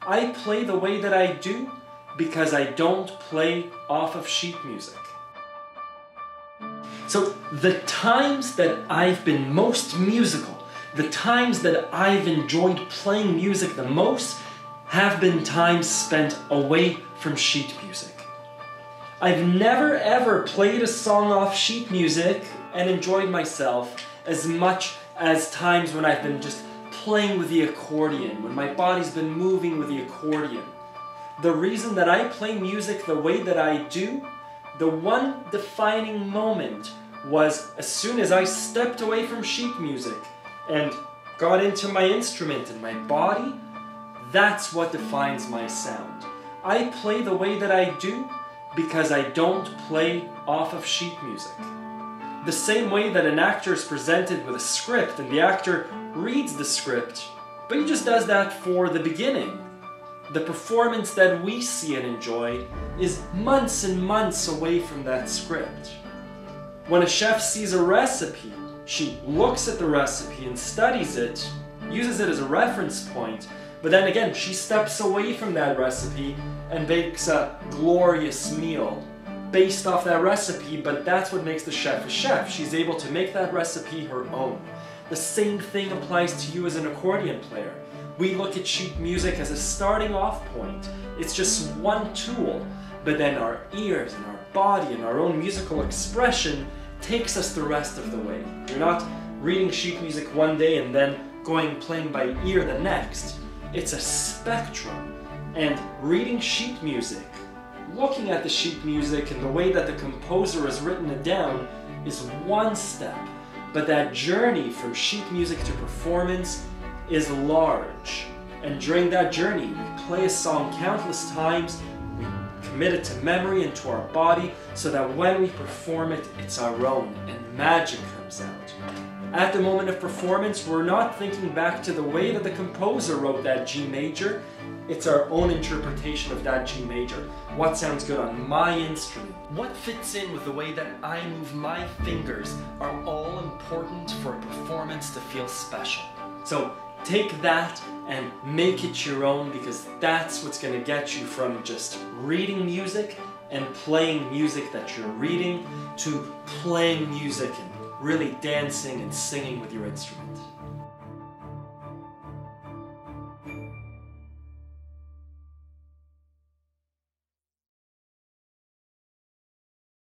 I play the way that I do because I don't play off of sheet music. So the times that I've been most musical, the times that I've enjoyed playing music the most, have been times spent away from sheet music. I've never ever played a song off sheet music and enjoyed myself as much as times when I've been just playing with the accordion, when my body's been moving with the accordion. The reason that I play music the way that I do, the one defining moment was as soon as I stepped away from sheet music and got into my instrument and my body, that's what defines my sound. I play the way that I do because I don't play off of sheet music. The same way that an actor is presented with a script and the actor reads the script, but he just does that for the beginning. The performance that we see and enjoy is months and months away from that script. When a chef sees a recipe, she looks at the recipe and studies it, uses it as a reference point, but then again, she steps away from that recipe and bakes a glorious meal based off that recipe, but that's what makes the chef a chef. She's able to make that recipe her own. The same thing applies to you as an accordion player. We look at sheet music as a starting off point. It's just one tool, but then our ears and our body and our own musical expression takes us the rest of the way. You're not reading sheet music one day and then playing by ear the next. It's a spectrum, and reading sheet music, looking at the sheet music and the way that the composer has written it down is one step, but that journey from sheet music to performance is large. And during that journey, we play a song countless times, we commit it to memory and to our body, so that when we perform it, it's our own, and magic comes out. At the moment of performance, we're not thinking back to the way that the composer wrote that G major, it's our own interpretation of that G major. What sounds good on my instrument? What fits in with the way that I move my fingers are all important for a performance to feel special. So take that and make it your own, because that's what's going to get you from just reading music and playing music that you're reading to playing music and really dancing and singing with your instrument.